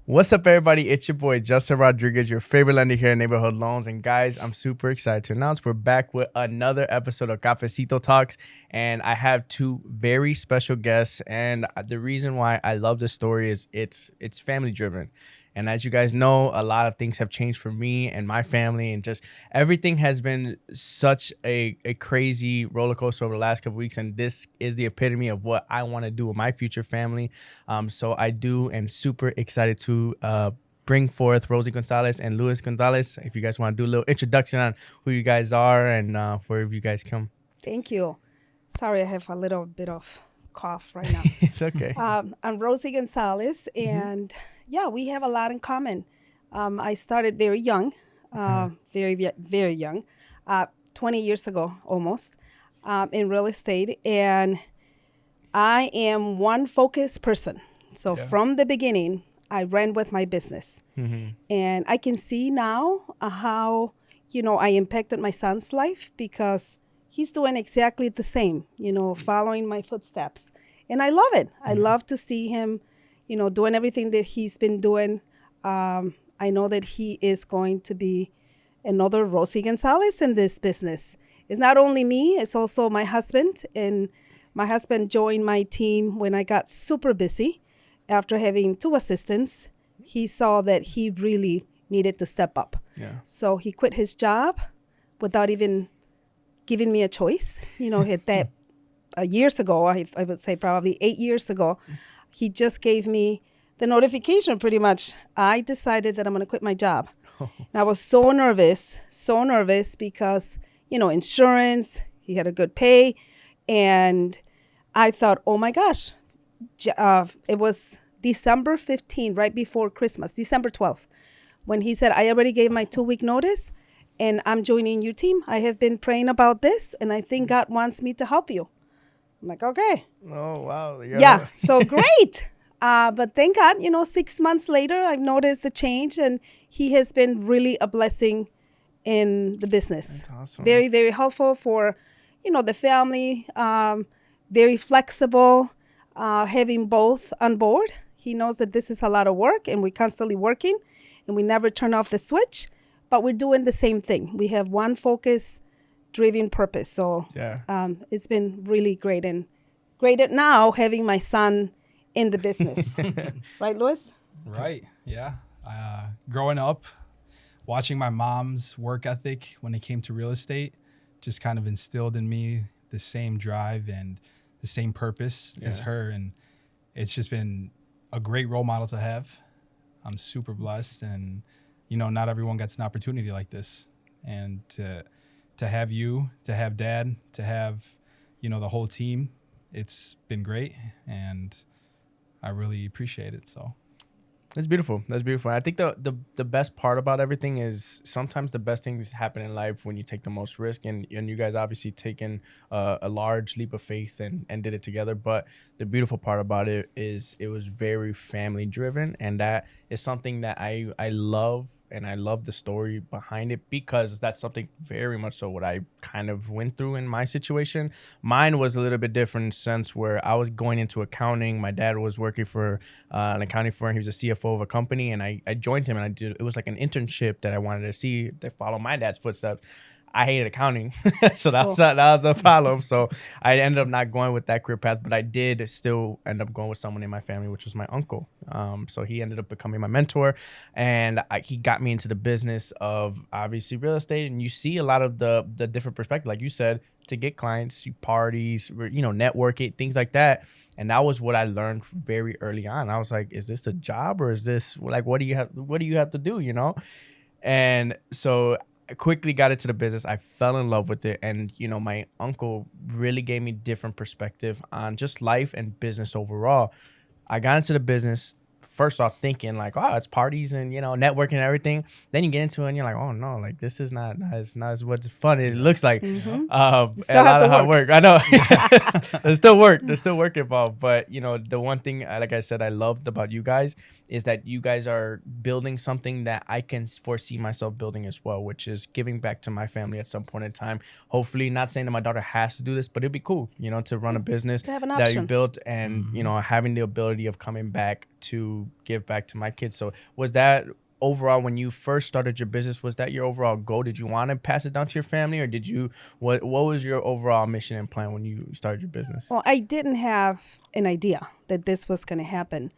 What's up, everybody? It's your boy, Justin Rodriguez, your favorite lender here at Neighborhood Loans. And guys, I'm super excited to announce we're back with another episode of Cafecito Talks. And I have two very special guests. And the reason why I love this story is it's family driven. And as you guys know, a lot of things have changed for me and my family, and just everything has been such a crazy roller coaster over the last couple weeks. And this is the epitome of what I want to do with my future family. So I do am super excited to bring forth Rosie Gonzalez and Luis Gonzalez. If you guys want to do a little introduction on who you guys are and where you guys come. Thank you. Sorry, I have a little bit of cough right now. It's okay. I'm Rosie Gonzalez, and we have a lot in common. I started very young, very young, 20 years ago almost, in real estate, and I am one focused person. So from the beginning, I ran with my business. And I can see now how, I impacted my son's life because he's doing exactly the same, following my footsteps. And I love it. I love to see him, doing everything that he's been doing. I know that he is going to be another Rosie Gonzalez in this business. It's not only me, it's also my husband. And my husband joined my team when I got super busy. After having two assistants, he saw that he really needed to step up. So he quit his job without even giving me a choice. Hit that years ago, I would say probably 8 years ago, he just gave me the notification pretty much. I decided that I'm going to quit my job. And I was so nervous because, insurance, he had a good pay. And I thought, oh my gosh, it was December 15th, right before Christmas, December 12th, when he said, I already gave my 2-week notice and I'm joining your team. I have been praying about this and I think God wants me to help you. I'm like, okay. Oh, wow. Yeah, so great. But thank God, 6 months later, I've noticed the change and he has been really a blessing in the business. That's awesome. Very, very helpful for, the family, very flexible. Having both on board. He knows that this is a lot of work and we're constantly working and we never turn off the switch, but we're doing the same thing. We have one focus driven purpose. So it's been really great and great at now having my son in the business. Right, Luis? Right. Yeah. Growing up, watching my mom's work ethic when it came to real estate just kind of instilled in me the same drive and the same purpose as her, and it's just been a great role model to have. I'm super blessed, and not everyone gets an opportunity like this, and to have you, to have Dad, to have the whole team, it's been great, and I really appreciate it. So That's beautiful. I think the best part about everything is sometimes the best things happen in life when you take the most risk. And you guys obviously taken a large leap of faith and did it together. But the beautiful part about it is it was very family driven. And that is something that I love. And I love the story behind it because that's something very much so what I kind of went through in my situation. Mine was a little bit different in the sense where I was going into accounting. My dad was working for an accounting firm. He was a CFO of a company, and I joined him, and it was like an internship that I wanted to see to follow my dad's footsteps. I hated accounting, so that was the problem. So I ended up not going with that career path, but I did still end up going with someone in my family, which was my uncle. So he ended up becoming my mentor, and he got me into the business of obviously real estate. And you see a lot of the different perspective, like you said, to get clients, parties, networking, things like that. And that was what I learned very early on. I was like, is this a job or is this like, what do you have to do, And so I quickly got into the business. I fell in love with it. And, my uncle really gave me different perspective on just life and business overall. I got into the business first off thinking like, oh, it's parties and, networking and everything. Then you get into it and you're like, oh no, like this is not as what's fun it looks like. Mm-hmm. A lot of hard work. I know. There's still work. There's still work involved. But, the one thing, like I said, I loved about you guys is that you guys are building something that I can foresee myself building as well, which is giving back to my family at some point in time. Hopefully, not saying that my daughter has to do this, but it'd be cool, to run a business To have an that you option. built and, having the ability of coming back to give back to my kids. So was that overall, when you first started your business, was that your overall goal? Did you want to pass it down to your family, or did you, what was your overall mission and plan when you started your business? Well, I didn't have an idea that this was going to happen,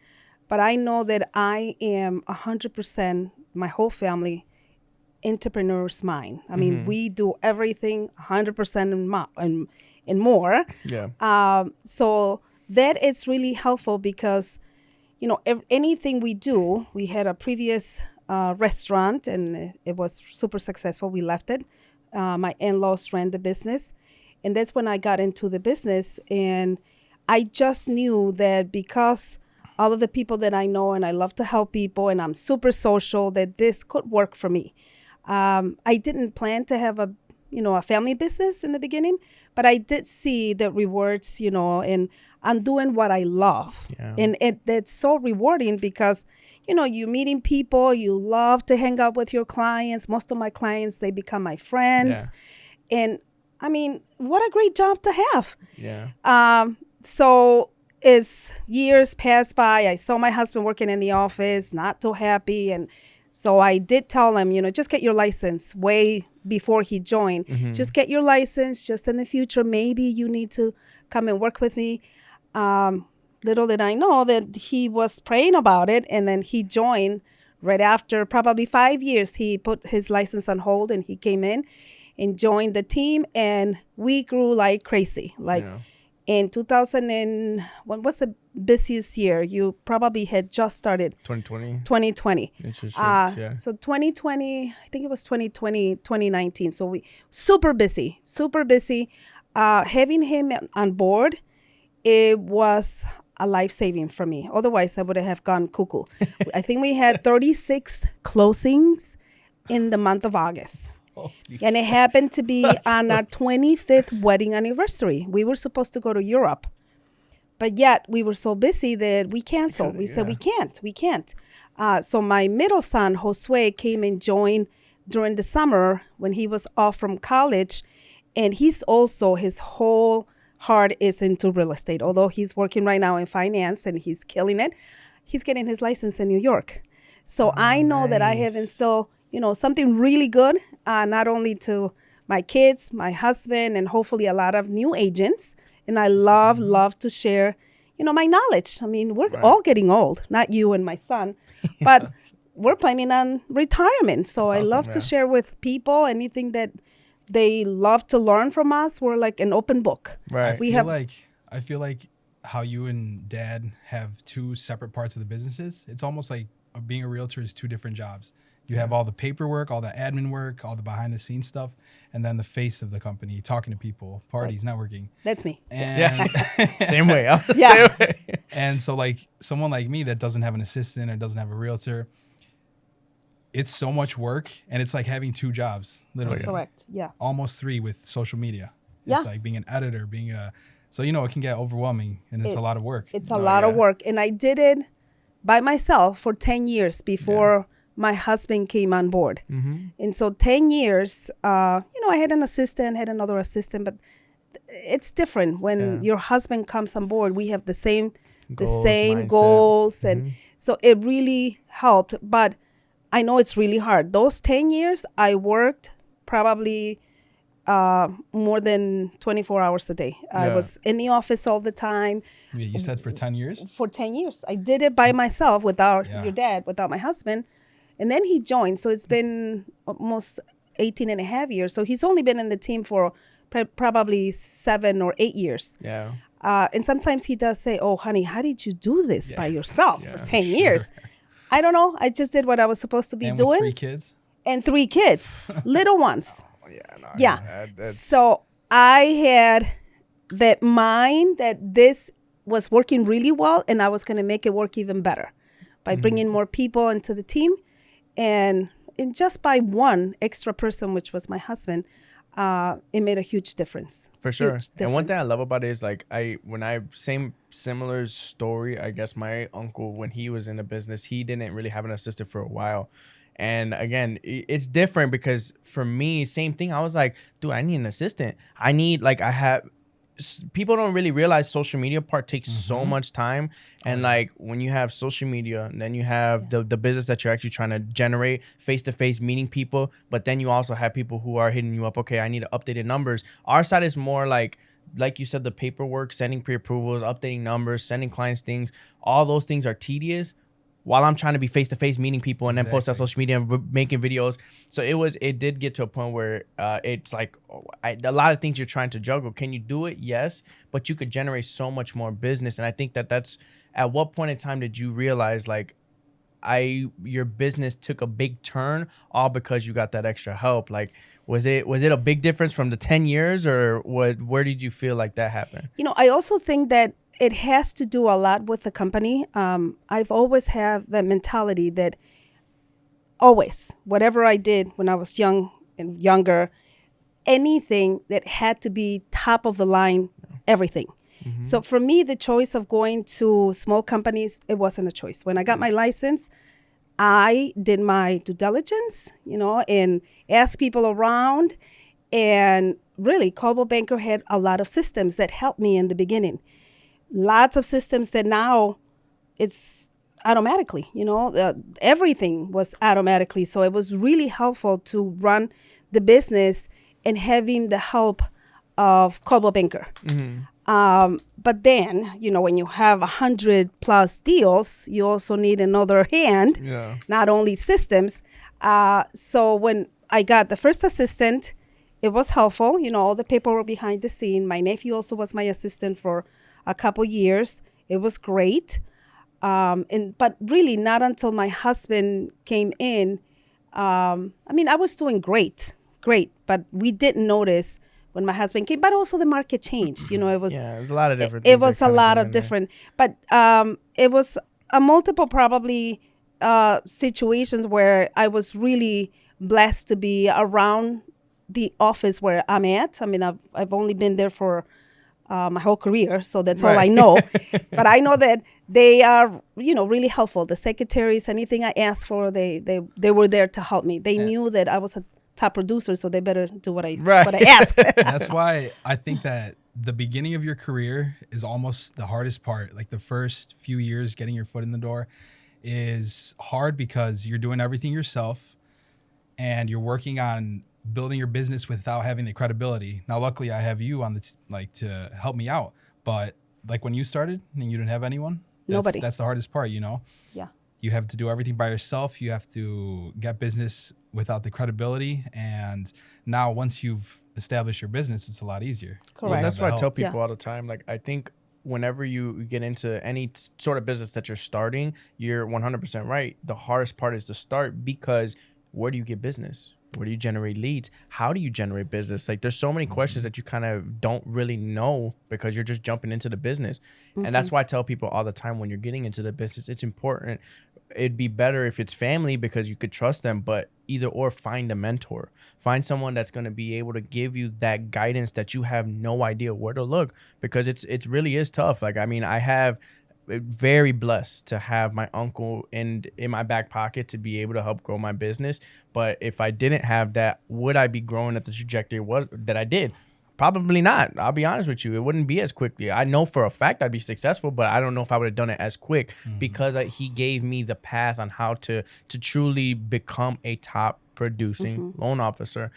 but I know that I am 100%, my whole family, entrepreneur's mind. I mean, we do everything 100% and more. Yeah. So that is really helpful because, anything we do, we had a previous restaurant and it was super successful. We left it. My in-laws ran the business. And that's when I got into the business. And I just knew that because all of the people that I know and I love to help people and I'm super social, that this could work for me. I didn't plan to have a family business in the beginning, but I did see the rewards, and I'm doing what I love. Yeah. And that's so rewarding because, you're meeting people, you love to hang out with your clients. Most of my clients, they become my friends. Yeah. And I mean, what a great job to have. Yeah. So as years passed by, I saw my husband working in the office, not too happy. And so I did tell him, just get your license way before he joined. Just get your license. Just in the future, maybe you need to come and work with me. Little did I know that he was praying about it. And then he joined right after probably 5 years. He put his license on hold and he came in and joined the team. And we grew like crazy. In 2000 and when was the busiest year? You probably had just started 2020. 2020. Interest rates, yeah. So 2020, I think it was 2020, 2019. So we super busy. Having him on board, it was a life-saving for me. Otherwise, I would have gone cuckoo. I think we had 36 closings in the month of August. And it happened to be on our 25th wedding anniversary. We were supposed to go to Europe, but yet we were so busy that we canceled. We said, we can't. So my middle son, Josue, came and joined during the summer when he was off from college. And he's also, his whole heart is into real estate. Although he's working right now in finance and he's killing it, he's getting his license in New York. So I know that I have instilled something really good, not only to my kids, my husband, and hopefully a lot of new agents. And I love to share, my knowledge. I mean, we're all getting old, not you and my son, but we're planning on retirement. So I love to share with people anything that they love to learn from us. We're like an open book. Right. I feel like how you and Dad have two separate parts of the businesses. It's almost like being a realtor is two different jobs. You have all the paperwork, all the admin work, all the behind the scenes stuff, and then the face of the company, talking to people, parties, networking. That's me. And Same way. Yeah. Same way. And so like someone like me that doesn't have an assistant or doesn't have a realtor, it's so much work and it's like having two jobs, literally. Correct. Yeah. Almost three with social media. Yeah. It's like being an editor, so it can get overwhelming and it's a lot of work. It's a lot of work. And I did it by myself for 10 years before my husband came on board. And so 10 years, I had an assistant, had another assistant, but it's different when your husband comes on board. We have the same goals. And so it really helped. But I know it's really hard. Those 10 years, I worked probably more than 24 hours a day. I was in the office all the time. Yeah, you said for 10 years? For 10 years. I did it by myself without your dad, without my husband. And then he joined. So it's been almost 18 and a half years. So he's only been in the team for probably 7 or 8 years. Yeah. And sometimes he does say, oh, honey, how did you do this by yourself for 10 years? I don't know. I just did what I was supposed to be doing. With 3 kids? And 3 kids, little ones. Yeah. So I had that mind that this was working really well and I was going to make it work even better by bringing more people into the team. And just by one extra person, which was my husband, it made a huge difference. For sure. And one thing I love about it is similar story. I guess my uncle, when he was in the business, he didn't really have an assistant for a while. And again, it's different because for me, same thing. I was like, dude, I need an assistant. people don't really realize social media part takes so much time. And yeah. like when you have social media and then you have the business that you're actually trying to generate face-to-face meeting people, but then you also have people who are hitting you up, okay, I need updated numbers. Our side is more like you said, the paperwork, sending pre-approvals, updating numbers, sending clients things. All those things are tedious while I'm trying to be face-to-face meeting people and then post on social media and making videos. So it did get to a point where it's like a lot of things you're trying to juggle. Can you do it? Yes, but you could generate so much more business. And I think that's at what point in time did you realize like your business took a big turn all because you got that extra help? Like, was it a big difference from the 10 years or where did you feel like that happened? I also think that it has to do a lot with the company. I've always had that mentality that always, whatever I did when I was younger, anything that had to be top of the line, everything. So for me, the choice of going to small companies, it wasn't a choice. When I got my license, I did my due diligence, and asked people around. And really, Coldwell Banker had a lot of systems that helped me in the beginning. Lots of systems that now it's automatically, everything was automatically. So it was really helpful to run the business and having the help of Coldwell Banker. But then, when you have 100+ deals, you also need another hand, not only systems. So when I got the first assistant, it was helpful, all the paperwork behind the scene. My nephew also was my assistant for a couple years. It was great. But really not until my husband came in. I was doing great, but we didn't notice when my husband came, but also the market changed. It was it was a lot of different it things was that a kinda lot came of in there. different, but it was a multiple probably situations where I was really blessed to be around the office where I'm at. I've only been there for my whole career, so that's all I know. But I know that they are, really helpful. The secretaries, anything I asked for, they were there to help me. They knew that I was a top producer, so they better do what I ask. That's why I think that the beginning of your career is almost the hardest part. Like the first few years, getting your foot in the door is hard because you're doing everything yourself and you're working on building your business without having the credibility. Now, luckily, I have you on to help me out. But like when you started and you didn't have anyone, Nobody. That's the hardest part, Yeah. You have to do everything by yourself. You have to get business without the credibility. And now once you've established your business, it's a lot easier. Correct. That's what I tell Yeah. people all the time. Like, I think whenever you get into any sort of business that you're starting, you're 100% right. The hardest part is to start because where do you get business? Where do you generate leads? How do you generate business? Like, there's so many questions that you kind of don't really know because you're just jumping into the business. And that's why I tell people all the time, when you're getting into the business, it's important. It'd be better if it's family because you could trust them, but either or, find a mentor. Find someone that's going to be able to give you that guidance that you have no idea where to look, because it really is tough. Like, I have very blessed to have my uncle in my back pocket to be able to help grow my business. But if I didn't have that, would I be growing at the trajectory that I did? Probably not. I'll be honest with you. It wouldn't be as quickly. I know for a fact I'd be successful, but I don't know if I would have done it as quick because he gave me the path on how to truly become a top producing loan officer.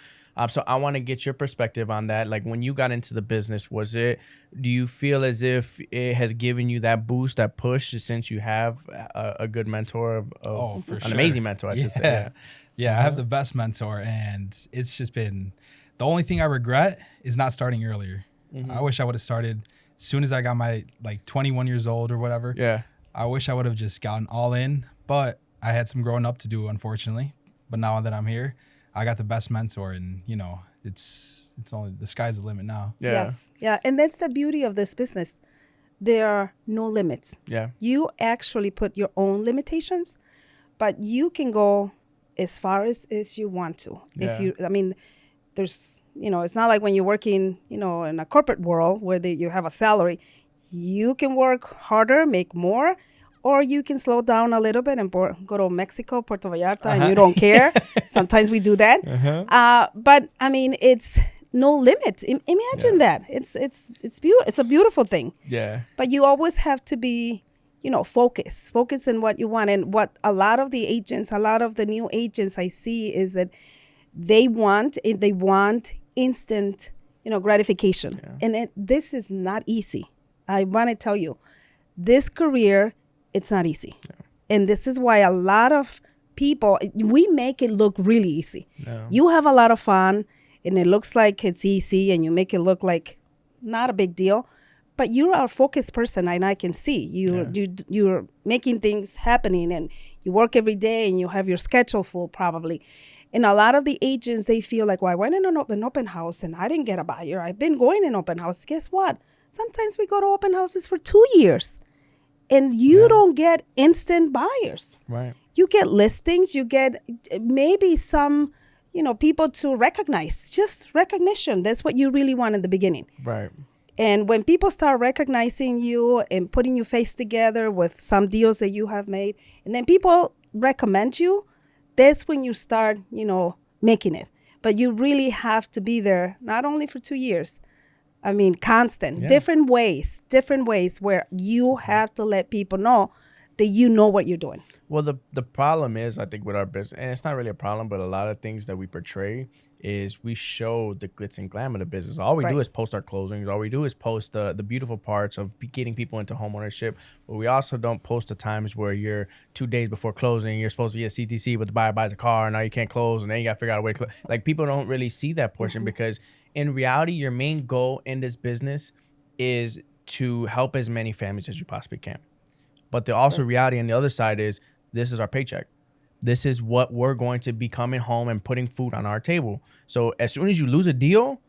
So I want to get your perspective on that. Like, when you got into the business, do you feel as if it has given you that boost, that push, since you have a good mentor, For an sure. amazing mentor, I should say. Yeah, I have the best mentor, and it's just been, the only thing I regret is not starting earlier. I wish I would have started as soon as I got my 21 years old or whatever. Yeah. I wish I would have just gotten all in, but I had some growing up to do, unfortunately. But now that I'm here, I got the best mentor, and it's only, the sky's the limit now. Yeah. Yes. Yeah. And that's the beauty of this business. There are no limits. Yeah. You actually put your own limitations, but you can go as far as you want to. Yeah. There's, it's not like when you're working, in a corporate world where you have a salary. You can work harder, make more, or you can slow down a little bit and go to Mexico, Puerto Vallarta, and you don't care. Sometimes we do that. But no limit. Imagine that. It's beautiful. It's a beautiful thing. Yeah. But you always have to be, focus on what you want. And what a lot of the new agents I see is that they want instant, gratification. Yeah. And this is not easy. I want to tell you, this career, it's not easy. Yeah. And this is why a lot of people, we make it look really easy. Yeah. You have a lot of fun and it looks like it's easy and you make it look like not a big deal. But you're a focused person, and I can see you're making things happening, and you work every day, and you have your schedule full probably. And a lot of the agents, they feel like, well, I went in an open house and I didn't get a buyer. I've been going in open houses. Guess what? Sometimes we go to open houses for 2 years, and you don't get instant buyers. Right. You get listings. You get maybe some, people to recognize. Just recognition. That's what you really want in the beginning. Right. And when people start recognizing you and putting your face together with some deals that you have made, and then people recommend you, that's when you start, making it. But you really have to be there, not only for 2 years. I mean, constant, different ways where you have to let people know that you know what you're doing. Well, the problem is, I think, with our business, and it's not really a problem, but a lot of things that we portray is we show the glitz and glam of the business. All we do is post our closings. All we do is post the beautiful parts of getting people into homeownership. But we also don't post the times where you're 2 days before closing, you're supposed to be at CTC, but the buyer buys a car, and now you can't close, and then you got to figure out a way to close. Like, people don't really see that portion because in reality, your main goal in this business is to help as many families as you possibly can. But the also reality on the other side is this is our paycheck. This is what we're going to be coming home and putting food on our table. So as soon as you lose a deal,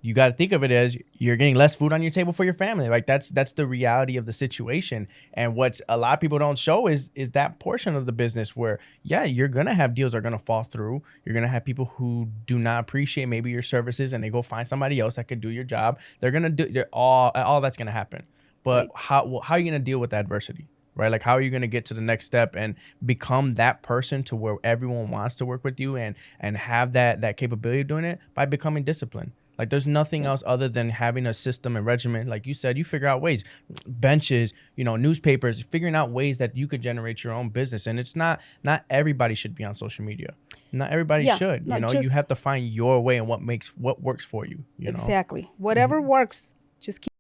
you got to think of it as you're getting less food on your table for your family. Like that's the reality of the situation. And what a lot of people don't show is that portion of the business where, you're going to have deals that are going to fall through. You're going to have people who do not appreciate maybe your services and they go find somebody else that could do your job. They're going to do all that's going to happen. But how are you going to deal with adversity? Right? Like, how are you going to get to the next step and become that person to where everyone wants to work with you and have that capability of doing it by becoming disciplined? Like, there's nothing else other than having a system and regimen. Like you said, you figure out ways, benches, newspapers, figuring out ways that you could generate your own business. And it's not everybody should be on social media. Not everybody should. You have to find your way and what works for you. Exactly. Whatever works, just keep.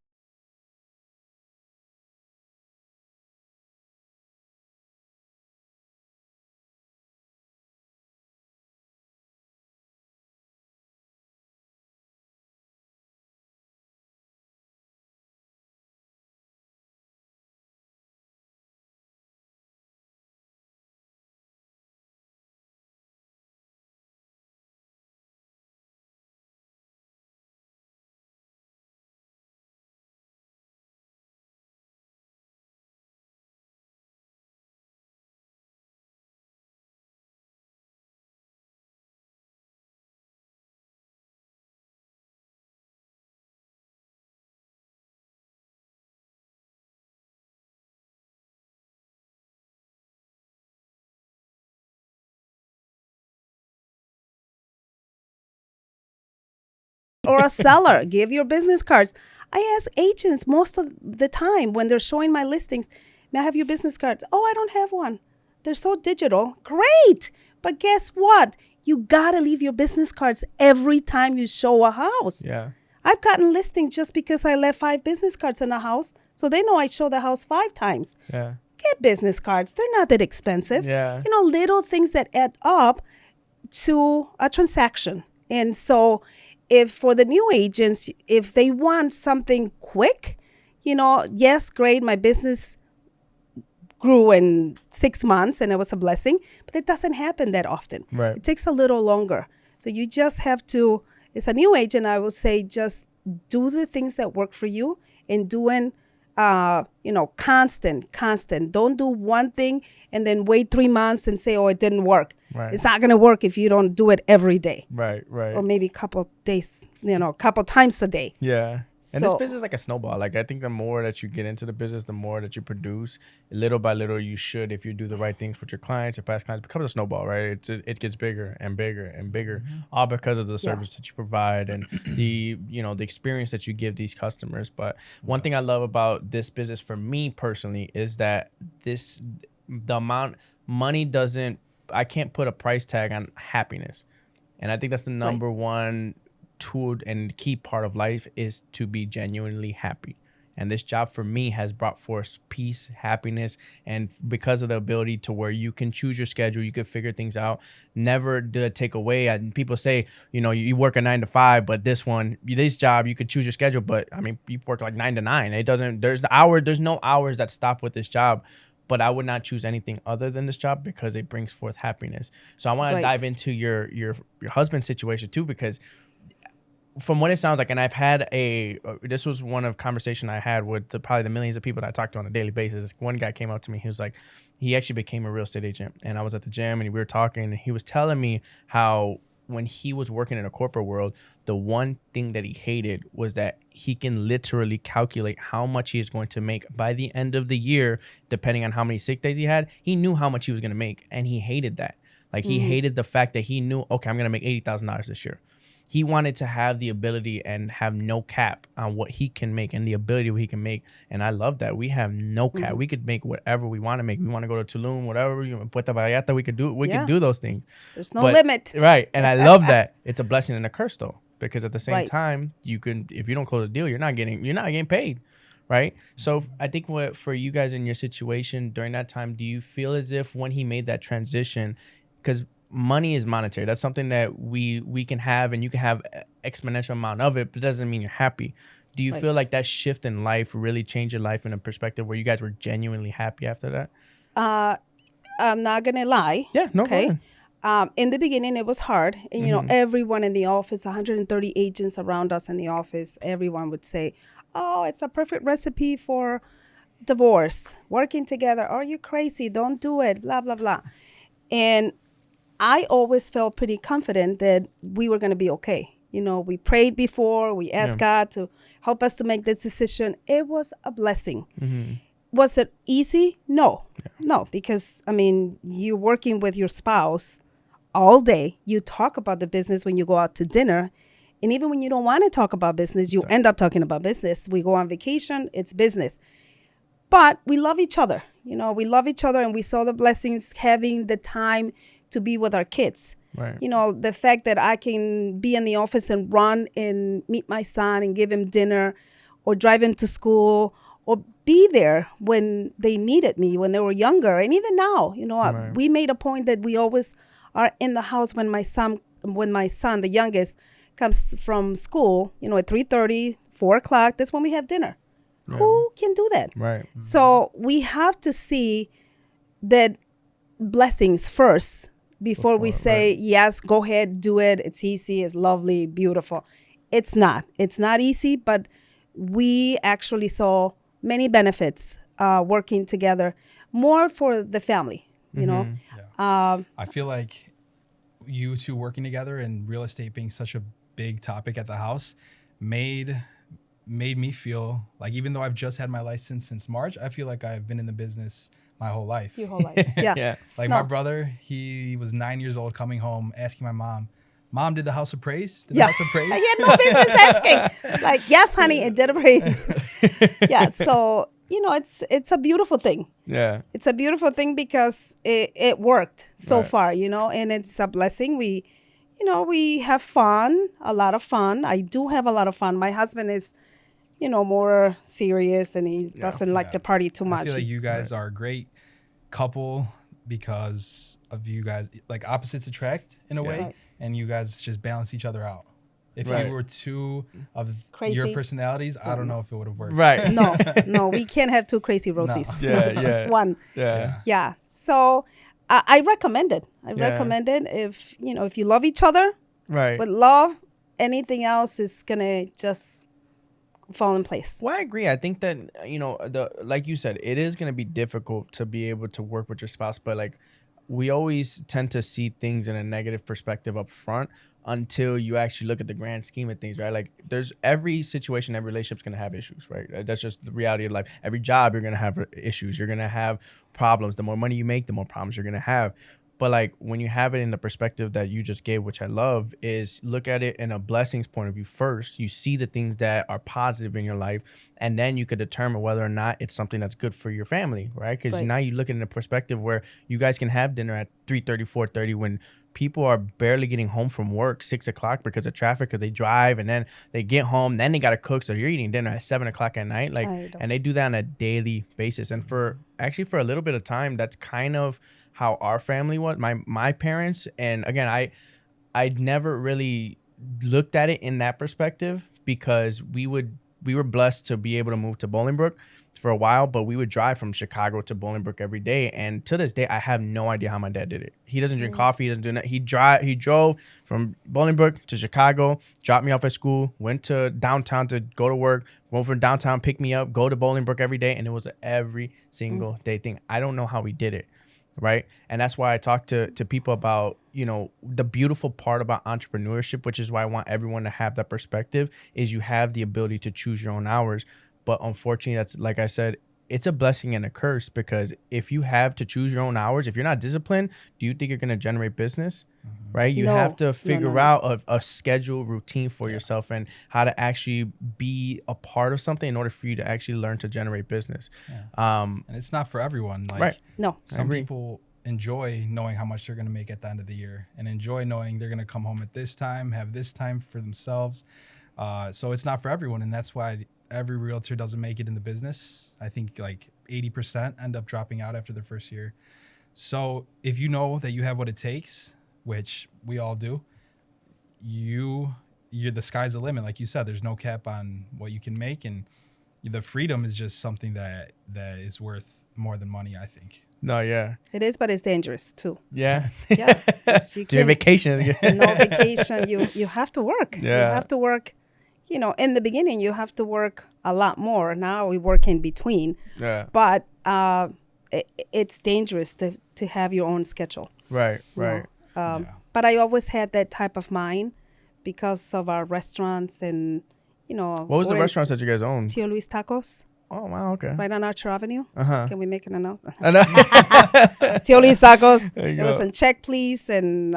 Or a seller, give your business cards. I ask agents most of the time when they're showing my listings, may I have your business cards? Oh, I don't have one. They're so digital. Great. But guess what? You got to leave your business cards every time you show a house. Yeah. I've gotten listings just because I left 5 business cards in a house. So they know I show the house 5 times. Yeah. Get business cards. They're not that expensive. Yeah. Little things that add up to a transaction. And so if for the new agents, if they want something quick, yes, great, my business grew in 6 months and it was a blessing, but it doesn't happen that often. Right. It takes a little longer. So you just have to, as a new agent, I would say just do the things that work for you and doing, constant. Don't do one thing and then wait 3 months and say, oh, it didn't work. Right. It's not going to work if you don't do it every day. Right. Or maybe a couple days, a couple times a day. Yeah. And this So business is like a snowball. Like I think the more that you get into the business, the more that you produce. Little by little, you should, if you do the right things with your clients, your past clients, it becomes a snowball, right? It gets bigger and bigger and bigger, all because of the yeah, service that you provide and the experience that you give these customers. But one thing I love about this business for me personally is that the amount money doesn't. I can't put a price tag on happiness, and I think that's the right. number one tool and key part of life is to be genuinely happy. And this job for me has brought forth peace, happiness, and because of the ability to where you can choose your schedule, you can figure things out. Never did it take away. And people say, you work a 9 to 5, but this job, you could choose your schedule. But I mean, you work like 9 to 9. It doesn't. There's no hours that stop with this job. But I would not choose anything other than this job because it brings forth happiness. So I want to Right. dive into your husband's situation too, because from what it sounds like, and I've had this was one of conversation I had with probably the millions of people that I talk to on a daily basis. One guy came up to me. He was like, he actually became a real estate agent, and I was at the gym and we were talking, and he was telling me how when he was working in a corporate world, the one thing that he hated was that he can literally calculate how much he is going to make by the end of the year, depending on how many sick days he had. He knew how much he was going to make, and he hated that. Like he hated the fact that he knew, okay, I'm going to make $80,000 this year. He wanted to have the ability and have no cap on what he can make and the ability what he can make. And I love that. We have no cap. We could make whatever we want to make. We want to go to Tulum, whatever, Puerto Vallarta, we could do. We Yeah. could do those things. There's no limit. Right. And I love that. It's a blessing and a curse though, because at the same Right. time, if you don't close a deal, you're not getting paid. Right. So I think for you guys in your situation during that time, do you feel as if when he made that transition, because money is monetary, that's something that we can have, and you can have exponential amount of it, but it doesn't mean you're happy. Do you Right. feel like that shift in life really changed your life in a perspective where you guys were genuinely happy after that? I'm not gonna lie. Yeah, no, go Okay. ahead. In the beginning, it was hard, and everyone in the office, 130 agents around us in the office, everyone would say, "Oh, it's a perfect recipe for divorce. Working together. Are you crazy? Don't do it. Blah blah blah." And I always felt pretty confident that we were going to be okay. We prayed before, we asked God to help us to make this decision. It was a blessing. Was it easy? No, because you're working with your spouse all day. You talk about the business when you go out to dinner. And even when you don't want to talk about business, you end up talking about business. We go on vacation, it's business. But we love each other. We love each other, and we saw the blessings having the time to be with our kids. Right. The fact that I can be in the office and run and meet my son and give him dinner or drive him to school or be there when they needed me, when they were younger. And even now, Right. we made a point that we always are in the house when my son, the youngest, comes from school, at 3:30, 4 o'clock. That's when we have dinner. Yeah. Who can do that? Right. So we have to see that blessings first before we say, yes, go ahead, do it. It's easy, it's lovely, beautiful. It's not. It's not easy, but we actually saw many benefits working together, more for the family, Yeah. I feel like you two working together and real estate being such a big topic at the house made me feel like, even though I've just had my license since March, I feel like I've been in the business my whole life. Your whole life. Yeah. Yeah. Like my brother, he was 9 years old coming home asking my mom, did the house appraise? Did the house appraise? He had no business asking. Like, yes, honey, it did appraise. Yeah. So, it's a beautiful thing. Yeah. It's a beautiful thing because it worked so Right. far, and it's a blessing. We have fun, a lot of fun. I do have a lot of fun. My husband is, more serious, and he doesn't like to party too much. I feel like you guys are a great couple because of you guys, like opposites attract in a way, Right. and you guys just balance each other out. If Right. you were two of Crazy. your personalities, I don't know if it would have worked. Right. No, we can't have two crazy Rosies. No. Yeah, Just yeah. one. Yeah. Yeah. So I recommend it. I Yeah. recommend it if you love each other. Right. With love, anything else is gonna just fall in place. Well, I agree. I think that, like you said, it is going to be difficult to be able to work with your spouse, but like we always tend to see things in a negative perspective up front. until you actually look at the grand scheme of things, right? Like there's every situation, every relationship's gonna have issues, right? That's just the reality of life. Every job you're gonna have issues. You're gonna have problems. The more money you make, the more problems you're gonna have. But like when you have it in the perspective that you just gave, which I love, is look at it in a blessings point of view first. You see the things that are positive in your life, and then you could determine whether or not it's something that's good for your family, right? Because Right. now you look at it in a perspective where you guys can have dinner at 3:30, 4:30 when people are barely getting home from work 6 o'clock because of traffic, because they drive and then they get home, then they gotta cook. So you're eating dinner at 7 o'clock at night, like, I don't. and they do that on a daily basis. And for a little bit of time, that's kind of how our family was. My parents, and again, I never really looked at it in that perspective because we were blessed to be able to move to Bolingbrook for a while, but we would drive from Chicago to Bolingbrook every day. And to this day, I have no idea how my dad did it. He doesn't drink coffee. He doesn't do nothing. He drove from Bolingbrook to Chicago, dropped me off at school, went to downtown to go to work, went from downtown, pick me up, go to Bolingbrook every day. And it was an every single day thing. I don't know how he did it. Right. And that's why I talk to people about, the beautiful part about entrepreneurship, which is why I want everyone to have that perspective, is you have the ability to choose your own hours. But unfortunately, that's, like I said, it's a blessing and a curse, because if you have to choose your own hours, if you're not disciplined, do you think you're going to generate business? Right? You No. have to figure No. out a schedule routine for yourself and how to actually be a part of something in order for you to actually learn to generate business. And it's not for everyone. Like, Right. No. some people enjoy knowing how much they're going to make at the end of the year, and enjoy knowing they're going to come home at this time, have this time for themselves. So it's not for everyone. And that's why every realtor doesn't make it in the business. I think like 80% end up dropping out after their first year. So if you know that you have what it takes, which we all do, you're the sky's the limit. Like you said, there's no cap on what you can make, and the freedom is just something that is worth more than money, I think. No, yeah. It is, but it's dangerous too. Yeah. Yeah. 'Cause you Do your can- vacation. no vacation. You have to work. You Yeah. have to work. In the beginning, you have to work a lot more. Now we work in between. Yeah. But it's dangerous to have your own schedule. Right. you know. Right. Yeah. But I always had that type of mind because of our restaurants and, What was the we're in restaurants that you guys owned? Tio Luis Tacos, Oh, wow. Okay. right on Archer Avenue. Uh-huh. Can we make an announcement? I know. Tio Luis Tacos. There you It was go. in Check Please and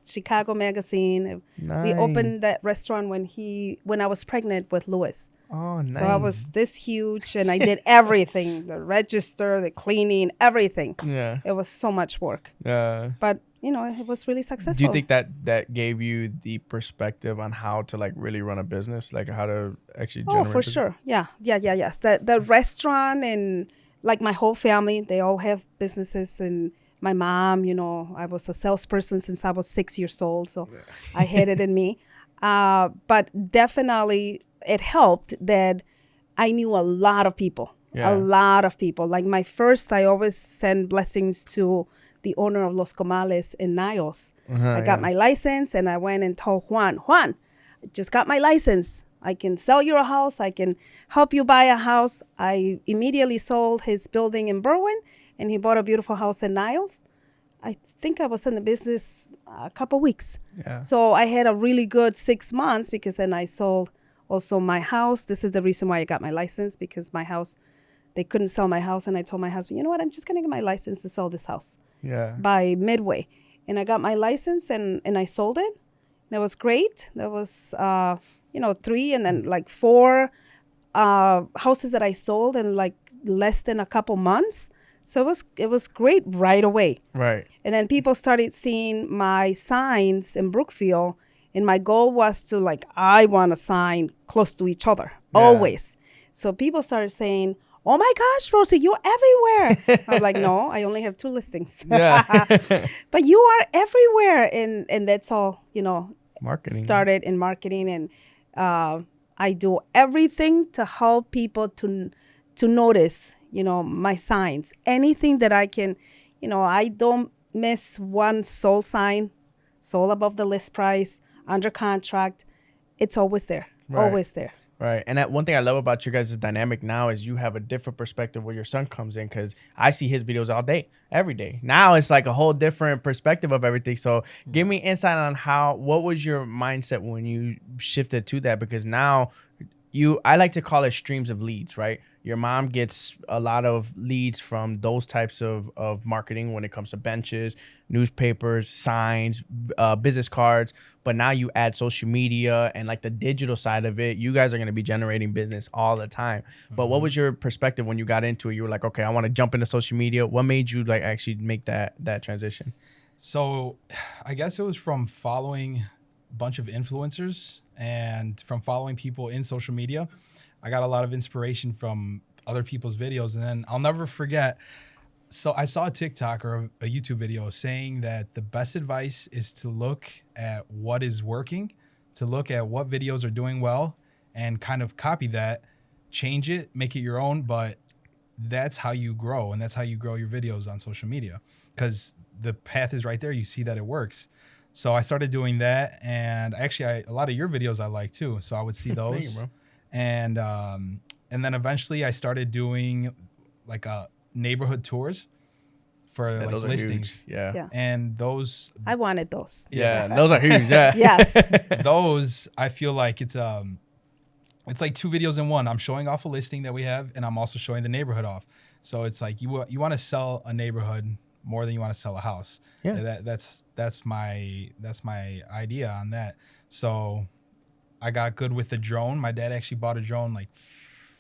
Chicago Magazine. We Nice. opened that restaurant when I was pregnant with Louis. Oh, nice. So I was this huge and I did everything, the register, the cleaning, everything. Yeah. It was so much work, Yeah. but it was really successful. Do you think that gave you the perspective on how to like really run a business, like how to actually Oh, generate for business? sure. Yeah. Yes. The restaurant and like my whole family, they all have businesses. And my mom, I was a salesperson since I was 6 years old. So I had it in me. But definitely it helped that I knew a lot of people. Yeah. A lot of people. Like I always send blessings to the owner of Los Comales in Niles. I got my license and I went and told Juan, I just got my license. I can sell you a house. I can help you buy a house. I immediately sold his building in Berwyn and he bought a beautiful house in Niles. I think I was in the business a couple weeks. Yeah. So I had a really good 6 months because then I sold also my house. This is the reason why I got my license, because my house, they couldn't sell my house. And I told my husband, you know what, I'm just going to get my license to sell this house Yeah. by Midway. And I got my license and I sold it. And it was great. There was, 3 and then like 4 houses that I sold in like less than a couple months. So it was great right away. Right. And then people started seeing my signs in Brookfield. And my goal was to I want a sign close to each other, always. So people started saying, oh my gosh, Rosie, you're everywhere. I'm like, no, I only have 2 listings. Yeah. But you are everywhere. And that's all, Marketing. started in marketing. And I do everything to help people to notice, my signs. Anything that I can, I don't miss one sold sign, sold above the list price, under contract. It's always there, Right. always there. Right. And that one thing I love about you guys' dynamic now is you have a different perspective where your son comes in, because I see his videos all day, every day. Now it's like a whole different perspective of everything. So give me insight on what was your mindset when you shifted to that? Because now I like to call it streams of leads, right? Your mom gets a lot of leads from those types of marketing when it comes to benches, newspapers, signs, business cards. But now you add social media and like the digital side of it. You guys are going to be generating business all the time. But what was your perspective when you got into it? You were like, okay, I want to jump into social media. What made you like actually make that transition? So I guess it was from following a bunch of influencers and from following people in social media. I got a lot of inspiration from other people's videos. And then I'll never forget. So I saw a TikTok or a YouTube video saying that the best advice is to look at what is working, to look at what videos are doing well and kind of copy that, change it, make it your own. But that's how you grow, and that's how you grow your videos on social media, because the path is right there. You see that it works. So I started doing that, and actually a lot of your videos I like too. So I would see those. Thank you, bro. And then eventually I started doing like neighborhood tours for Yeah, like those are listings. huge. Yeah. Yeah. And those, I wanted those. Yeah, those are huge. Yeah. Yes. those I feel like it's like two videos in one. I'm showing off a listing that we have, and I'm also showing the neighborhood off. So it's like you want to sell a neighborhood more than you want to sell a house. Yeah. That's my idea on that. So I got good with the drone. My dad actually bought a drone like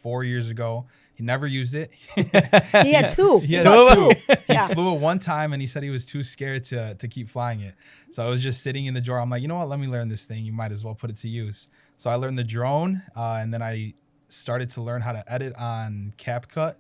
4 years ago. He never used it. He had two. He had bought two. He Yeah. flew it one time, and he said he was too scared to keep flying it. So I was just sitting in the drawer. I'm like, you know what? Let me learn this thing. You might as well put it to use. So I learned the drone, and then I started to learn how to edit on CapCut.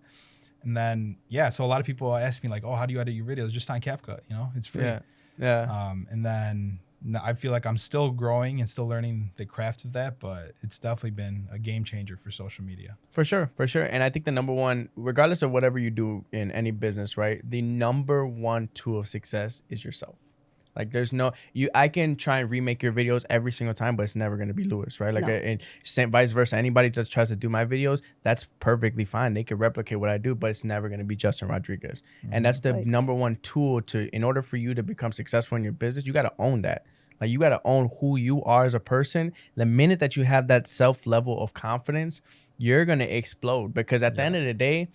And then, so a lot of people ask me like, oh, how do you edit your videos? Just on CapCut, it's free. Yeah. Yeah. And then I feel like I'm still growing and still learning the craft of that, but it's definitely been a game changer for social media. For sure. And I think the number one, regardless of whatever you do in any business, right? The number one tool of success is yourself. Like I can try and remake your videos every single time, but it's never going to be Lewis, right? Like, No. and vice versa. Anybody that tries to do my videos, that's perfectly fine. They could replicate what I do, but it's never going to be Justin Rodriguez. And that's the Right. number one tool in order for you to become successful in your business, you got to own that. Like, you got to own who you are as a person. The minute that you have that self level of confidence, you're going to explode, because at the end of the day,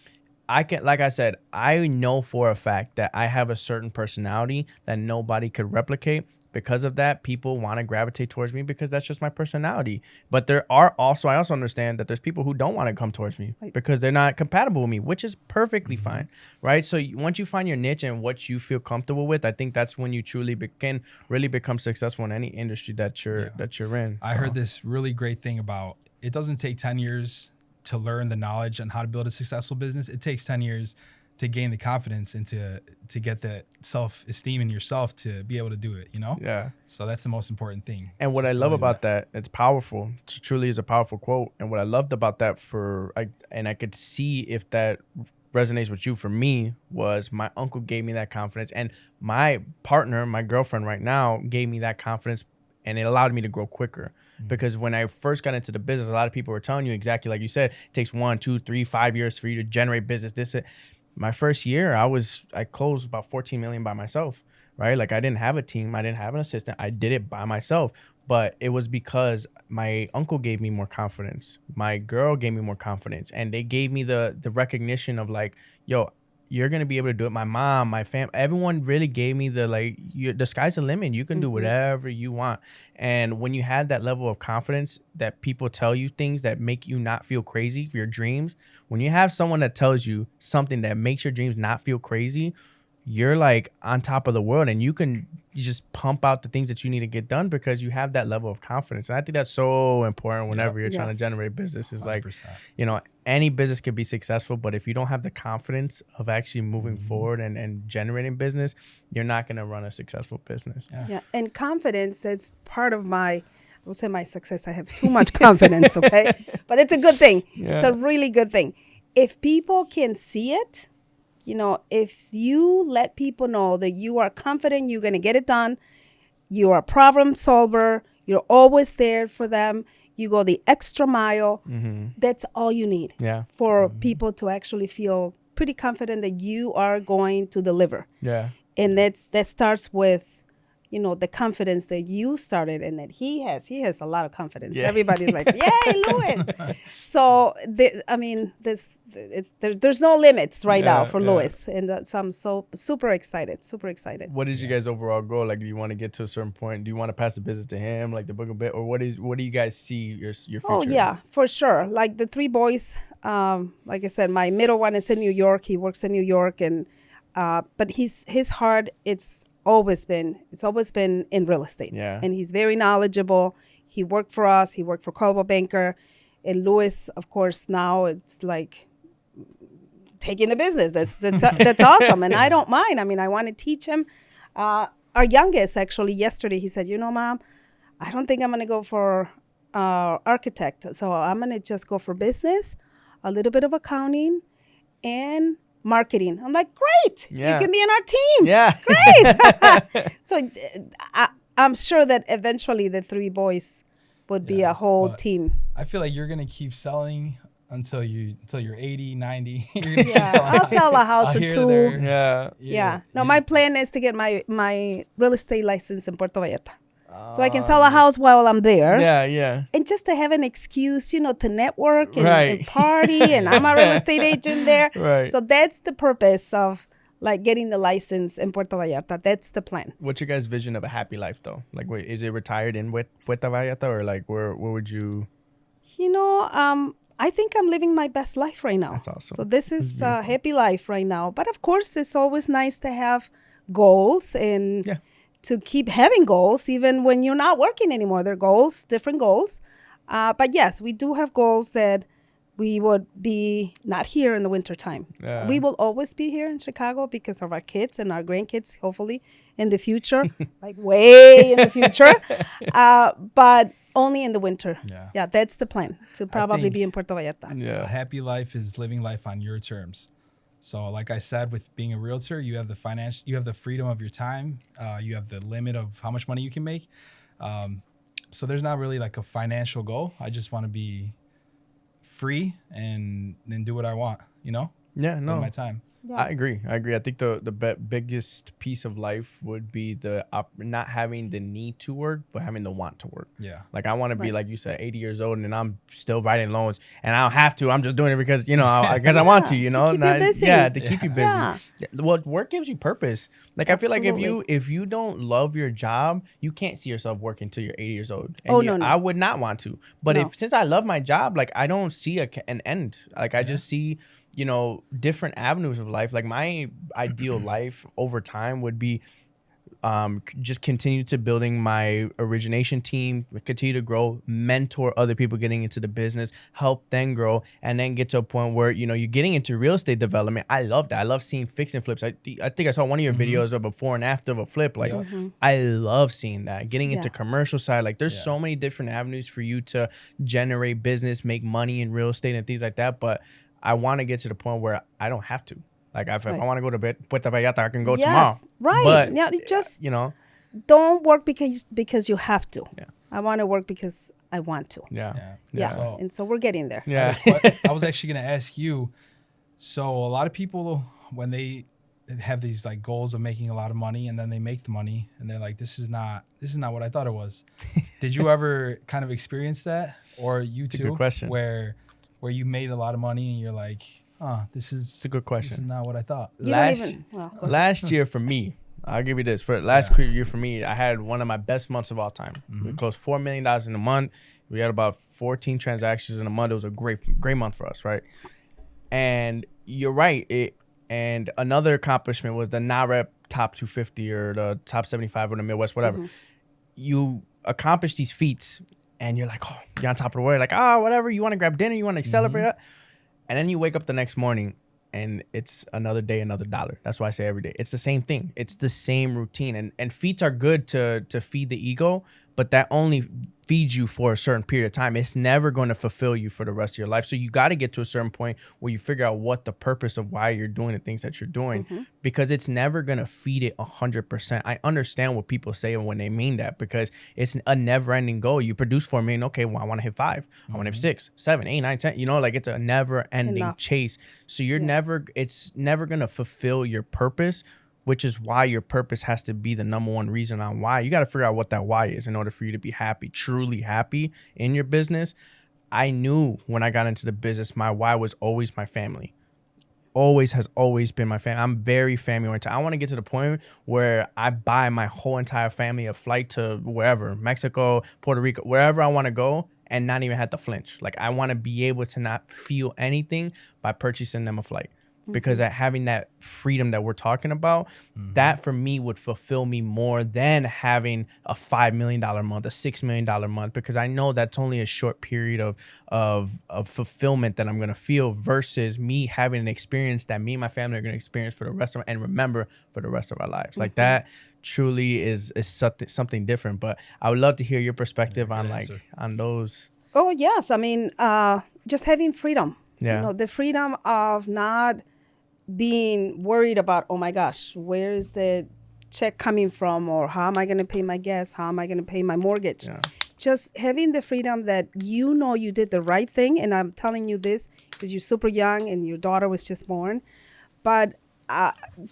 like I said, I know for a fact that I have a certain personality that nobody could replicate. Because of that, people want to gravitate towards me because that's just my personality. But I also understand that there's people who don't want to come towards me because they're not compatible with me, which is perfectly fine, right? So once you find your niche and what you feel comfortable with, I think that's when you truly can really become successful in any industry that you're in. I heard this really great thing about it doesn't take 10 years to learn the knowledge on how to build a successful business. It takes 10 years to gain the confidence and to get that self-esteem in yourself to be able to do it, Yeah. So that's the most important thing. And what I love about that, it's powerful. It truly is a powerful quote. And what I loved about that and I could see if that resonates with you, for me, was my uncle gave me that confidence, and my partner, my girlfriend right now, gave me that confidence, and it allowed me to grow quicker. Because when I first got into the business, a lot of people were telling you exactly like you said, it takes 1, 2, 3, 5 years for you to generate business. My first year, I closed about 14 million by myself, right? Like, I didn't have a team. I didn't have an assistant. I did it by myself. But it was because my uncle gave me more confidence. My girl gave me more confidence. And they gave me the recognition of like, yo, you're going to be able to do it. My mom, my family, everyone really gave me the sky's the limit. You can do whatever you want. And when you have that level of confidence that people tell you things that make you not feel crazy for your dreams, when you have someone that tells you something that makes your dreams not feel crazy, you're like on top of the world, and you just pump out the things that you need to get done because you have that level of confidence. And I think that's so important whenever you're trying to generate business. Is like, 100%. Any business could be successful, but if you don't have the confidence of actually moving forward and generating business, you're not going to run a successful business. Yeah. And confidence, that's part of I would say my success. I have too much confidence, okay? But it's a good thing. Yeah. It's a really good thing. If people can see it, if you let people know that you are confident, you're going to get it done, you're a problem solver, you're always there for them, You go the extra mile. That's all you need for people to actually feel pretty confident that you are going to deliver. Yeah. And that starts with, the confidence that you started and that he has. He has a lot of confidence. Yeah. Everybody's like, yay, Luis. So, there's no limits right now for Luis. And so I'm so super excited. What is you guys' overall goal? Like, do you want to get to a certain point? Do you want to pass the business to him, like the book a bit? Or what do you guys see your future Oh, yeah, for sure. Like the three boys, like I said, my middle one is in New York. He works in New York. And but his heart, it's always been in real estate. Yeah. And he's very knowledgeable. He worked for us. He worked for Coldwell Banker. And Luis, of course, now it's like taking the business. That's awesome. And I don't mind. I mean, I want to teach him. Our youngest, actually, yesterday, he said, Mom, I don't think I'm going to go for architect. So I'm going to just go for business, a little bit of accounting, and marketing. I'm like, great. Yeah. You can be in our team. Yeah. Great. So I'm sure that eventually the three boys would be a whole team. I feel like you're going to keep selling until you're 80, 90. You're gonna keep Yeah, selling. I'll sell a house or Here, two. there. Yeah. No, my plan is to get my real estate license in Puerto Vallarta. So I can sell a house while I'm there. Yeah. And just to have an excuse, to network and, Right. and party. And I'm a real estate agent there. Right. So that's the purpose of like getting the license in Puerto Vallarta. That's the plan. What's your guys' vision of a happy life, though? Like, wait, is it retired in Puerto Vallarta, or like where would you? I think I'm living my best life right now. That's awesome. So this is a happy life right now. But of course, it's always nice to have goals and to keep having goals, even when you're not working anymore. They're goals, different goals. But yes, we do have goals that we would be not here in the wintertime. Yeah. We will always be here in Chicago because of our kids and our grandkids, hopefully, in the future, like way in the future. But only in the winter. Yeah, that's the plan, to probably be in Puerto Vallarta. A happy life is living life on your terms. So like I said, with being a realtor, you have the freedom of your time. You have the limit of how much money you can make. So there's not really like a financial goal. I just want to be free and do what I want, Yeah, no. with my time. Yeah. I agree. I think the biggest piece of life would be not having the need to work, but having the want to work. Yeah. Like, I want to be, like you said, 80 years old and I'm still writing loans and I don't have to. I'm just doing it because, I want to, To keep you busy. Yeah, to keep you busy. Yeah. Well, work gives you purpose. Like, I feel like Absolutely. if you don't love your job, you can't see yourself working till you're 80 years old. Oh, And no. I would not want to. But No. since I love my job, like, I don't see an end. Like, I just see different avenues of life. Like, my ideal life over time would be just continue to building my origination team, continue to grow, mentor other people getting into the business, help them grow, and then get to a point where you're getting into real estate development. I love that. I love seeing fix and flips. I think I saw one of your videos of before and after of a flip. Like, I love seeing that. Getting into commercial side, like, there's so many different avenues for you to generate business, make money in real estate and things like that. But I want to get to the point where I don't have to. Like, if I want to go to Puerto Vallarta, I can go tomorrow. Right. But, Yeah, just don't work because you have to. Yeah. I want to work because I want to. Yeah. Yeah. And so we're getting there. Yeah. I was actually going to ask you. So a lot of people, when they have these like goals of making a lot of money, and then they make the money, and they're like, "This is not what I thought it was." Did you ever kind of experience that, or you too? Good question. Where you made a lot of money and you're like, this is a good question. This is not what I thought. Last year for me, I'll give you this. For last year for me, I had one of my best months of all time. We closed $4 million in a month. We had about 14 transactions in a month. It was a great month for us, right? And you're right. And another accomplishment was the NAREP top 250 or the top 75 in the Midwest, whatever. You accomplish these feats, and you're like, oh, you're on top of the world. Like, whatever. You want to grab dinner. You want to celebrate it. And then you wake up the next morning and it's another day, another dollar. That's why I say every day. It's the same thing. It's the same routine. And feats are good to feed the ego, but that only feeds you for a certain period of time. It's never going to fulfill you for the rest of your life. So you got to get to a certain point where you figure out what the purpose of why you're doing the things that you're doing, because it's never going to feed it 100%. I understand what people say when they mean that, because it's a never ending goal. You produce 4 million. Okay, well, I want to hit 5. I want to hit 6, 7, 8, 9, 10, like it's a never ending chase. So you're it's never going to fulfill your purpose, which is why your purpose has to be the number one reason on why. You got to figure out what that why is in order for you to be happy, truly happy in your business. I knew when I got into the business, my why was always my family. Has always been my family. I'm very family oriented. I want to get to the point where I buy my whole entire family a flight to wherever, Mexico, Puerto Rico, wherever I want to go, and not even have to flinch. Like, I want to be able to not feel anything by purchasing them a flight. Because having that freedom that we're talking about, that for me would fulfill me more than having a $5 million month, a $6 million month, because I know that's only a short period of fulfillment that I'm going to feel, versus me having an experience that me and my family are going to experience for the rest of and remember for the rest of our lives. Like, that truly is something different. But I would love to hear your perspective on on those. Oh, yes. I mean, just having freedom. Yeah. The freedom of not being worried about, oh my gosh, where is the check coming from, or how am I going to pay my gas? How am I going to pay my mortgage? Yeah. Just having the freedom that you did the right thing. And I'm telling you this because you're super young and your daughter was just born. But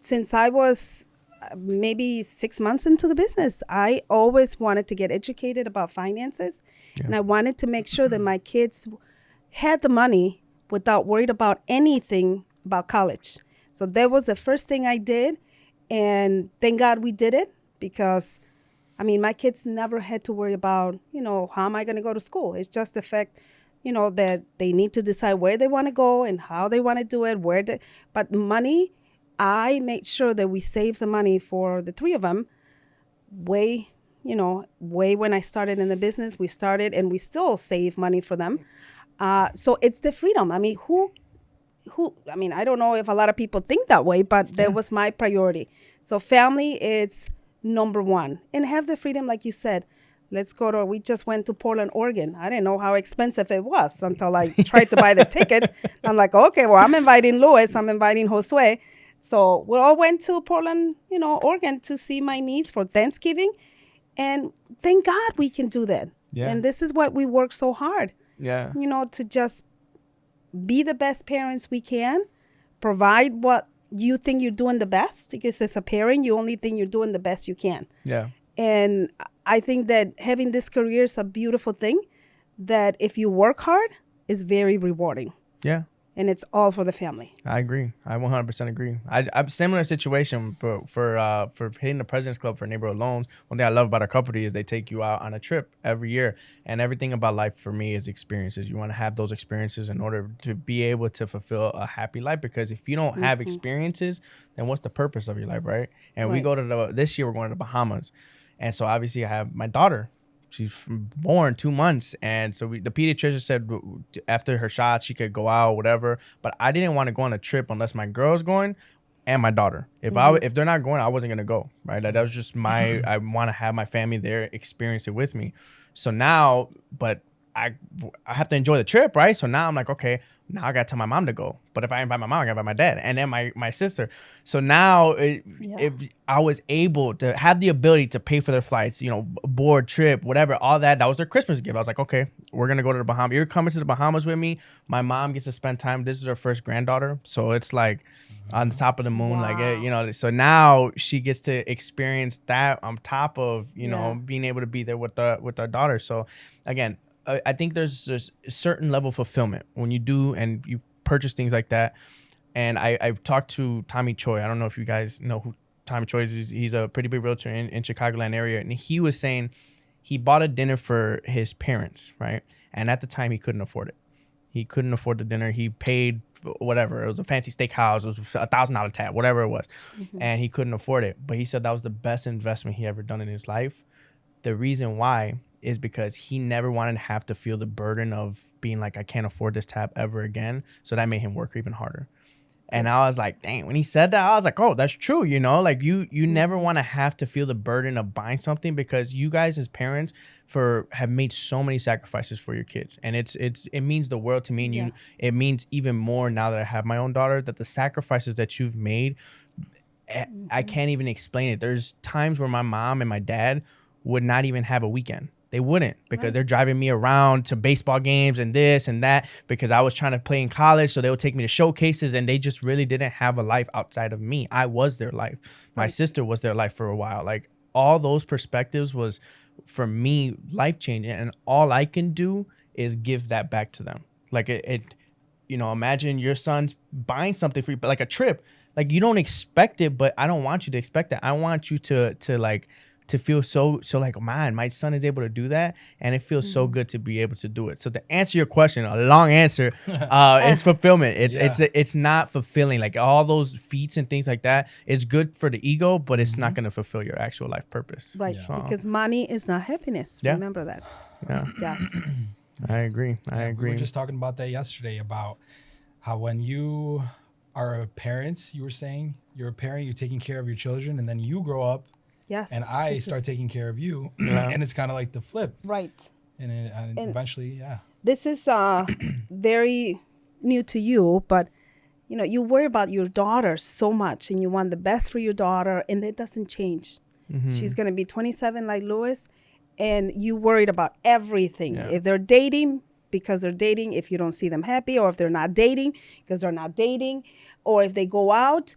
since I was maybe 6 months into the business, I always wanted to get educated about finances. Yeah. And I wanted to make sure that my kids had the money without worried about anything about college. So that was the first thing I did. And thank God we did it, because, I mean, my kids never had to worry about, how am I going to go to school? It's just the fact, that they need to decide where they want to go and how they want to do it, but money, I made sure that we saved the money for the 3 of them way when I started in the business. We started and we still save money for them. So it's the freedom. I mean, I don't know if a lot of people think that way, but that was my priority. So family is number one, and have the freedom, like you said. We just went to Portland, Oregon. I didn't know how expensive it was until I tried to buy the tickets. I'm like, okay, well, I'm inviting Luis, I'm inviting Josue. So we all went to Portland, Oregon to see my niece for Thanksgiving. And thank God we can do that. Yeah. And this is what we work so hard. Yeah. To just be the best parents we can, provide what you think you're doing the best, because as a parent, you only think you're doing the best you can. Yeah. And I think that having this career is a beautiful thing, that if you work hard, is very rewarding. Yeah. And it's all for the family. I agree. I 100% agree. I'm similar situation, but for hitting the President's Club for Neighborhood Loans, one thing I love about our company is they take you out on a trip every year. And everything about life for me is experiences. You want to have those experiences in order to be able to fulfill a happy life. Because if you don't have experiences, then what's the purpose of your life, right? And we go to this year, we're going to the Bahamas. And so obviously I have my daughter. She's born 2 months. And so the pediatrician said after her shots, she could go out, whatever. But I didn't want to go on a trip unless my girl's going and my daughter. If they're not going, I wasn't going to go, right? Like, that was just I want to have my family there, experience it with me. So now, but I have to enjoy the trip, right? So now I'm like, okay, now I got to tell my mom to go. But if I invite my mom, I got to invite my dad and then my sister. So now I was able to have the ability to pay for their flights, board, trip, whatever, all that. That was their Christmas gift. I was like, okay, we're going to go to the Bahamas. You're coming to the Bahamas with me. My mom gets to spend time. This is her first granddaughter. So it's like on the top of the moon. Wow. Like, so now she gets to experience that on top of, being able to be there with our daughter. So again, I think there's a certain level of fulfillment when you do and you purchase things like that. And I've talked to Tommy Choi. I don't know if you guys know who Tommy Choi is. He's a pretty big realtor in Chicagoland area. And he was saying he bought a dinner for his parents, right? And at the time, he couldn't afford it. He couldn't afford the dinner. He paid whatever. It was a fancy steakhouse. It was $1,000 tab, whatever it was. And he couldn't afford it. But he said that was the best investment he ever done in his life. The reason why is because he never wanted to have to feel the burden of being like, I can't afford this tab ever again. So that made him work even harder. And I was like, dang, when he said that, I was like, oh, that's true. You know, like you never want to have to feel the burden of buying something, because you guys as parents have made so many sacrifices for your kids. And it means the world to me. And Yeah. it means even more now that I have my own daughter, that the sacrifices that you've made, I can't even explain it. There's times where my mom and my dad would not even have a weekend. They wouldn't, because they're driving me around to baseball games and this and that, because I was trying to play in college. So they would take me to showcases, and they just really didn't have a life outside of me. I was their life. My sister was their life for a while. Like, all those perspectives was, for me, life changing. And all I can do is give that back to them. Like it you know, imagine your son's buying something for you, but like a trip. Like, you don't expect it, but I don't want you to expect that. I want you to feel so like, man, my son is able to do that, and it feels so good to be able to do it. So to answer your question, a long answer, it's fulfillment. It's not fulfilling. Like, all those feats and things like that, it's good for the ego, but it's not going to fulfill your actual life purpose. Right. So, Because money is not happiness. Yeah. Remember that. yeah, Yes. I agree. I agree. We were just talking about that yesterday, about how when you are a parent, you were saying you're a parent, you're taking care of your children, and then you grow up, Yes. and I start taking care of you, Yeah. and it's kind of like the flip, Right. and eventually, This is very new to you, but you know, you worry about your daughter so much, and you want the best for your daughter, and it doesn't change. She's going to be 27 like Luis, and you worried about everything. Yeah. If they're dating, because they're dating, if you don't see them happy, or if they're not dating, because they're not dating, or if they go out,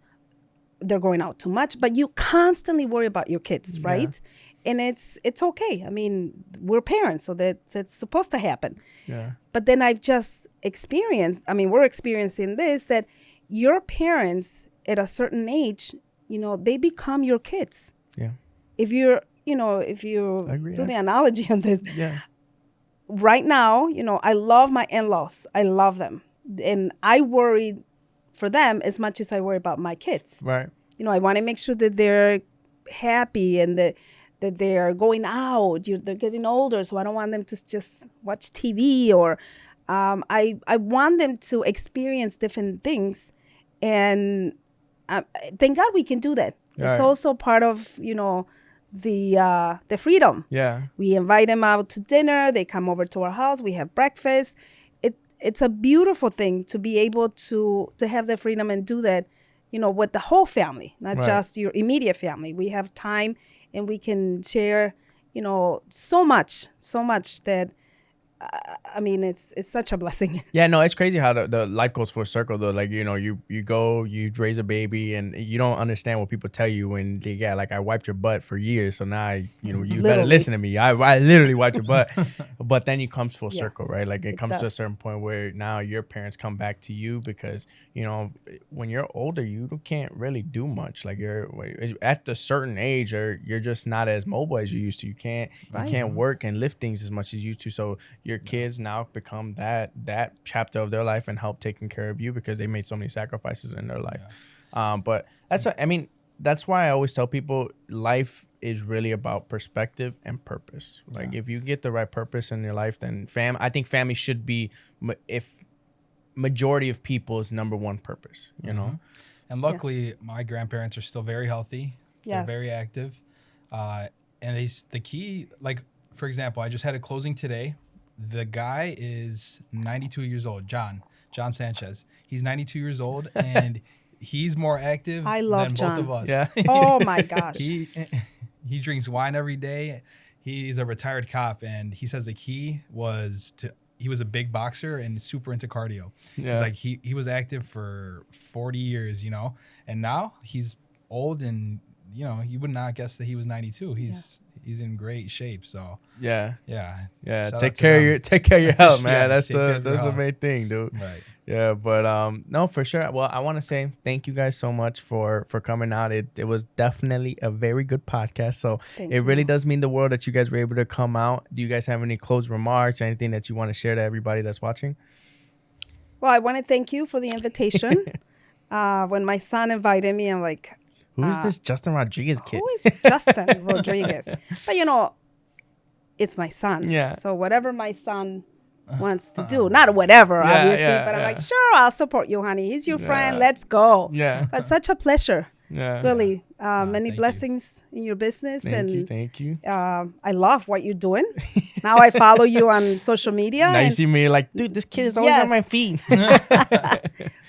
they're going out too much. But you constantly worry about your kids, right? And it's okay. I mean, we're parents, so that's supposed to happen. Yeah. But then I've just experienced, I mean, we're experiencing this, that your parents at a certain age, you know, they become your kids. Yeah. If you're, you know, if you agree. do the analogy on this, Yeah. right now, you know, I love my in-laws. I love them. And I worry for them as much as I worry about my kids. Right. You know, I want to make sure that they're happy, and that they're going out. They're getting older, so I don't want them to just watch TV, or I want them to experience different things. And thank God we can do that. Right. It's also part of, you know, the freedom. Yeah. We invite them out to dinner. They come over to our house. We have breakfast. It's a beautiful thing to be able to have the freedom and do that, you know, with the whole family, not Right. just your immediate family. We have time, and we can share, you know, so much that, I mean, it's such a blessing. Yeah, no, it's crazy how the life goes full circle though. Like, you know, you go, you raise a baby, and you don't understand what people tell you when they, like, I wiped your butt for years, so now you know, you better Literally. listen to me. I literally wiped your butt. But then it comes full Yeah. circle, right? Like, it It comes to a does. certain point where now your parents come back to you, because, you know, when you're older, you can't really do much. Like, you're at a certain age, or you're just not as mobile as you used to. You can't work and lift things as much as you used to. So your kids now become that chapter of their life and help taking care of you, because they made so many sacrifices in their life. But that's why I always tell people life is really about perspective and purpose. Like, if you get the right purpose in your life, then I think family should be, if majority of people's number one purpose, you know? And luckily, my grandparents are still very healthy. Yes. They're very active. And the key, like, for example, I just had a closing today. The guy is 92 years old, John Sanchez. He's 92 years old, and he's more active I love than John. both of us. Yeah. Oh my gosh. He drinks wine every day. He's a retired cop, and he says the key was he was a big boxer and super into cardio. Yeah. He's like, he was active for 40 years, you know, and now he's old, and, you know, you would not guess that he was 92. He's in great shape. So Yeah. Shout Take out to care them. of your health, man. Yeah, that's take care of your the health. main thing, dude. Right. Yeah, but no, for sure. Well, I want to say thank you guys so much for coming out. It was definitely a very good podcast. So Thank it really you. does mean the world that you guys were able to come out. Do you guys have any closing remarks, anything that you want to share to everybody that's watching? Well, I want to thank you for the invitation. When my son invited me, I'm like, Who is this Justin Rodriguez kid? who is Justin Rodriguez? But, you know, it's my son. Yeah. So whatever my son wants to do. Not whatever, Yeah, obviously, yeah, but I'm yeah. like, sure, I'll support you, honey. He's your friend. Yeah. Let's go. Yeah. But such a pleasure. Yeah. Really, many thank you. blessings in your business, Thank you. and Thank you. I love what you're doing. Now I follow you on social media. Now you and- see me like, dude, this kid is always on my Yes. feet.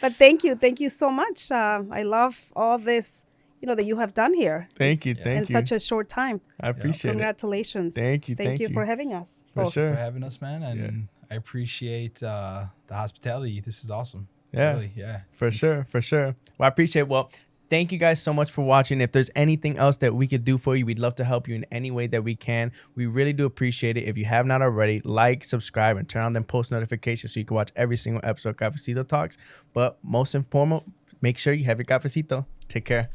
but thank you so much. I love all this, that you have done here. Thank you. It's Thank in you. such a short time. I appreciate it. Congratulations. Thank you, Thank thank you you. for having us. For both. sure. For having us, man, and I appreciate the hospitality. This is awesome. Yeah. Really, yeah. For sure, for sure. Well, I appreciate. Well, thank you guys so much for watching. If there's anything else that we could do for you, we'd love to help you in any way that we can. We really do appreciate it. If you have not already, like, subscribe, and turn on them post notifications so you can watch every single episode of Cafecito Talks. But most important, make sure you have your cafecito. Take care.